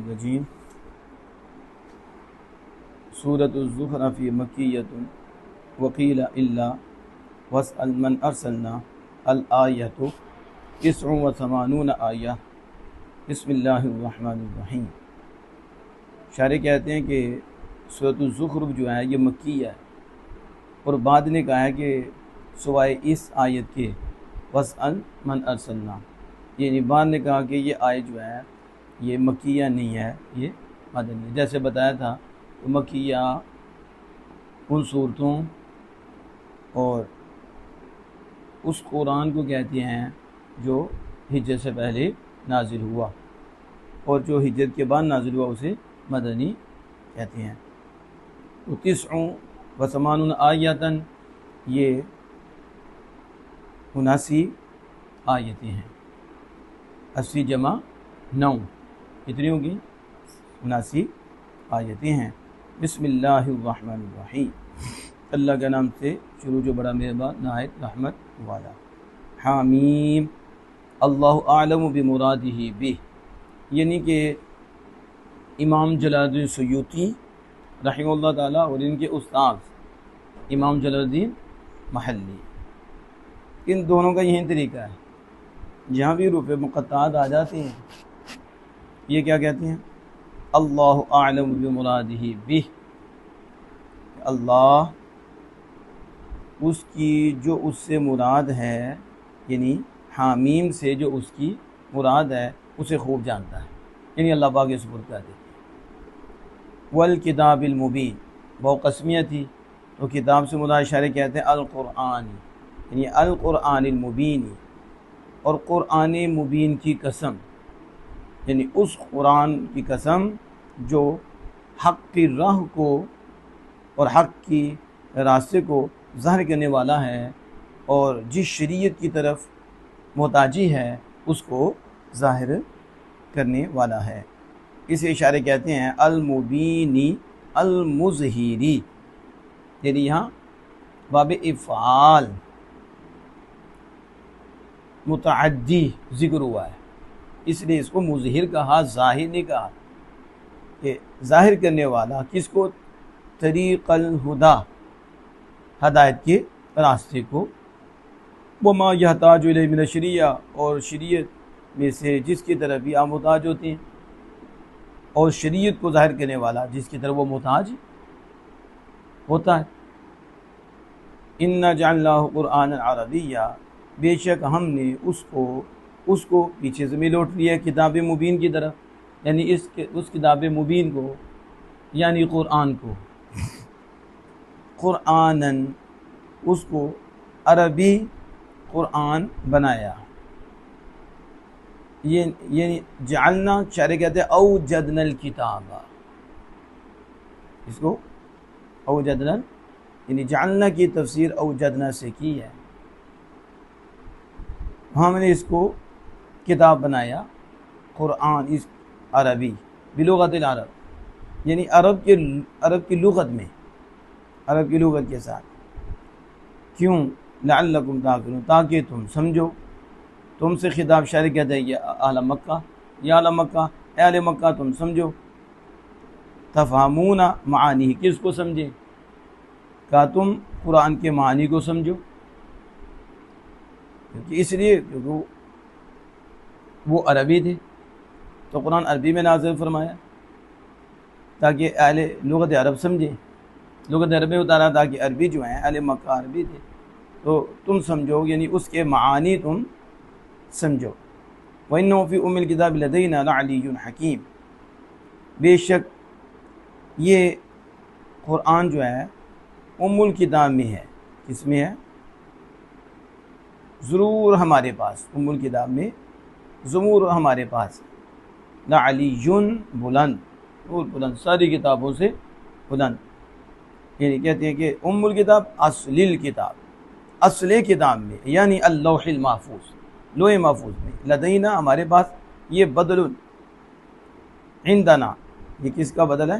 الرجیم سورۃ الزخرف مکیۃ وقیل الا واسأل من ارسلنا الآیۃ 89 آیہ۔ بسم اللہ الرحمن الرحیم۔ شارح کہتے ہیں کہ سورۃ الزخرف جو ہے یہ مکیہ ہے، اور بعد نے کہا ہے کہ سوائے اس آیت کے واسأل من ارسلنا، یعنی بعد نے کہا کہ یہ آیت جو ہے یہ مکیہ نہیں ہے، یہ مدنی ہے۔ جیسے بتایا تھا کہ مکیہ ان صورتوں اور اس قرآن کو کہتے ہیں جو ہجرت سے پہلے نازل ہوا، اور جو ہجرت کے بعد نازل ہوا اسے مدنی کہتے ہیں۔ تو 89 آیتاً یہ 79 آیتیں ہیں، 80 جمع 9 کتنی ہوگی؟ 79 آیتیں ہیں۔ بسم اللہ الرحمن الرحیم، اللہ کے نام سے شروع جو بڑا مہربان نہایت رحمت والا۔ حامیم، اللہ اعلم بمرادہ بہ، یعنی کہ امام جلال الدین سیوطی رحمہ اللہ تعالیٰ اور ان کے استاد امام جلال الدین محلی، ان دونوں کا یہی طریقہ ہے، جہاں بھی حروف مقطعات آ جاتے ہیں یہ کیا کہتے ہیں؟ اللہ اعلم بمرادہ بہ، اللہ اس کی جو اس سے مراد ہے، یعنی حامیم سے جو اس کی مراد ہے اسے خوب جانتا ہے، یعنی اللہ پاک کے سپرد کر دیتے ہیں۔ والکتاب المبین، وہ قسمیہ تھی تو کتاب سے مراد اشارے کہتے ہیں القرآن، یعنی القرآن المبین، اور قرآن مبین کی قسم، یعنی اس قرآن کی قسم جو حق کی راہ کو اور حق کی راستے کو ظاہر کرنے والا ہے، اور جس شریعت کی طرف محتاجی ہے اس کو ظاہر کرنے والا ہے۔ اسے اشارے کہتے ہیں المبینی المظہری، یعنی یہاں باب افعال متعدی ذکر ہوا ہے، اس لیے اس کو مظہر کہا، ظاہر نہیں کہا، کہ ظاہر کرنے والا کس کو؟ طریق الہدا، ہدایت کے راستے کو، وما یحتاج الیہ من الشریعہ، اور شریعت میں سے جس کی طرف بھی آپ محتاج ہوتے ہیں، اور شریعت کو ظاہر کرنے والا جس کی طرف وہ محتاج ہوتا ہے۔ اِنَّا جَعَلْنَاهُ قُرْآنًا عَرَبِيًّا، بے شک ہم نے اس کو پیچھے سے لوٹ لیا کتاب مبین کی طرف، یعنی اس کتاب مبین کو، یعنی قرآن کو، قرآناً اس کو عربی قرآن بنایا، یعنی جعلنا شارح کہتے ہیں اوجدنا الکتاب، اس کو اوجدنا، یعنی جعلنا کی تفسیر اوجدنا سے کی ہے، ہم نے اس کو کتاب بنایا قرآن اس عربی بلغت العرب، یعنی عرب کی لغت میں، عرب کی لغت کے ساتھ، کیوں؟ لعلکم تعقلون، تاکہ تم سمجھو، تم سے خطاب شارح کہتے ہیں یا اہل مکہ، یا اہل مکہ، اے اہل مکہ تم سمجھو، تفہمون معانی، کس کو سمجھیں؟ کہا تم قرآن کے معانی کو سمجھو، اس لیے کیونکہ وہ عربی تھے تو قرآن عربی میں نازل فرمایا تاکہ اہل لغت عرب سمجھیں، لغت عرب میں اتارا تاکہ عربی جو ہیں اہل مکہ عربی تھے تو تم سمجھو، یعنی اس کے معانی تم سمجھو۔ وَإِنَّهُ فِي أُمِّ الْكِتَابِ لَدَيْنَا لَعَلِيٌّ حَكِيمٌ، بے شک یہ قرآن جو ہے ام الکتاب میں ہے، کس میں ہے؟ ضرور ہمارے پاس، ام الکتاب میں ضرور ہمارے پاس، لَعَلِيٌّ بلند، اور بلند، ساری کتابوں سے بلند، یعنی کہتے ہیں کہ ام الکتاب اصل الکتاب، اصل کتاب میں، یعنی اللوح المحفوظ، لوح محفوظ میں، لدینا ہمارے پاس، یہ بدل عندنا، یہ کس کا بدل ہے؟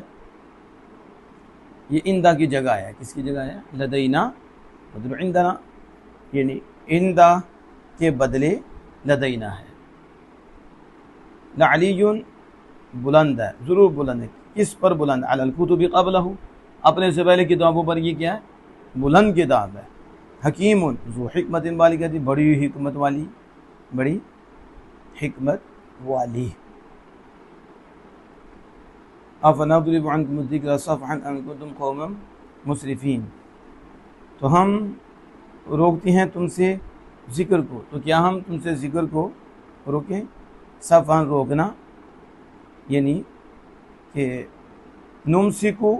یہ اندہ کی جگہ ہے، کس کی جگہ ہے؟ لدینا بدل عندنا، یعنی اندہ کے بدلے لدینا ہے۔ لعلی بلند ہے، ضرور بلند ہے۔ کس پر بلند؟ علی الکتب قبلہ، اپنے سے پہلے کتابوں پر یہ کیا ہے؟ بلند کتاب ہے۔ حکیم ذو حکمت بالغۃ، بڑی حکمت والی، بڑی حکمت والی۔ افنضرب عنکم الذکر صفحا ان کنتم قوما مسرفین، تو ہم روکتے ہیں تم سے ذکر کو، تو کیا ہم تم سے ذکر کو روکیں؟ صفحا روکنا، یعنی کہ نمسکو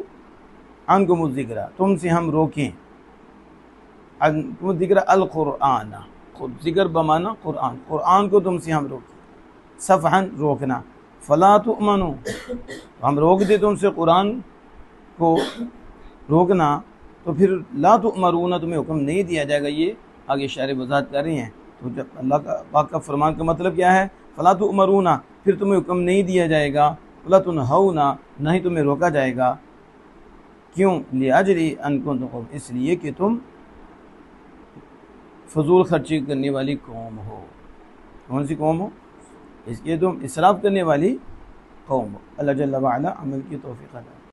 عنکم الذکر، تم سے ہم روکیں، عنکم الذکر القرآن، ذکر بمانا قرآن، قرآن کو تم سے ہم روکیں، صفحا روکنا، فلا تؤمنوا، ہم روک دیں تم سے قرآن کو روکنا، تو پھر لا تؤمرون، تمہیں حکم نہیں دیا جائے گا۔ یہ آگے شاعر وضاحت کر رہے ہیں، تو جب اللہ کا پاک کا فرمان کا مطلب کیا ہے؟ فلا تؤمرون، پھر تمہیں حکم نہیں دیا جائے گا، ولا تنہون، نہ ہی تمہیں روکا جائے گا۔ کیوں؟ لأجل ان کنتم قوم، اس لیے کہ تم فضول خرچی کرنے والی قوم ہو۔ کون سی قوم ہو؟ اس لیے تم اسراف کرنے والی قوم ہو۔ اللہ جل وعلا عمل کی توفیق عطا